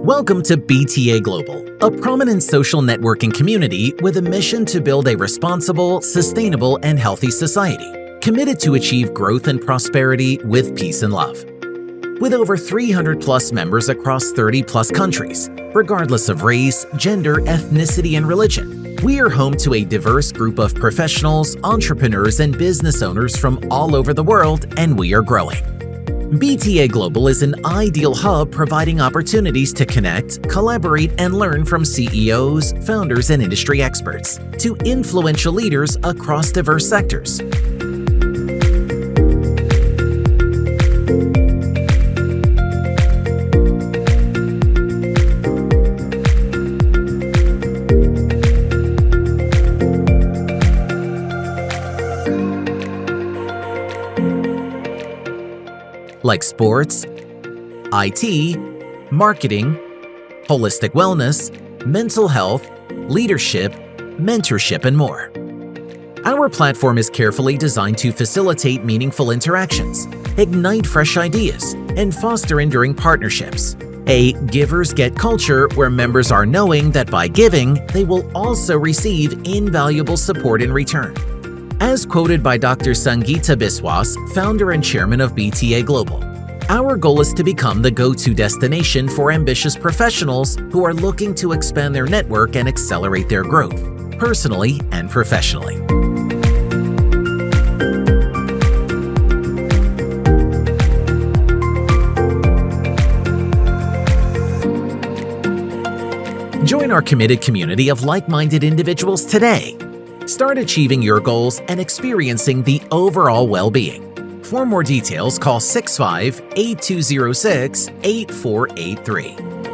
Welcome to BTA Global, a prominent social networking community with a mission to build a responsible, sustainable, and healthy society, committed to achieve growth and prosperity with peace and love. With over 300+ members across 30+ countries, regardless of race, gender, ethnicity, and religion, we are home to a diverse group of professionals, entrepreneurs, and business owners from all over the world, and we are growing. BTA Global is an ideal hub providing opportunities to connect, collaborate, and learn from CEOs, founders, and industry experts to influential leaders across diverse sectors. Like sports, IT, marketing, holistic wellness, mental health, leadership, mentorship, and more. Our platform is carefully designed to facilitate meaningful interactions, ignite fresh ideas, and foster enduring partnerships. A givers get culture where members are knowing that by giving, they will also receive invaluable support in return. As quoted by Dr. Sangeeta Biswas, founder and chairman of BTA Global, our goal is to become the go-to destination for ambitious professionals who are looking to expand their network and accelerate their growth, personally and professionally. Join our committed community of like-minded individuals today. Start achieving your goals and experiencing the overall well-being. For more details, call 65-8206-8483.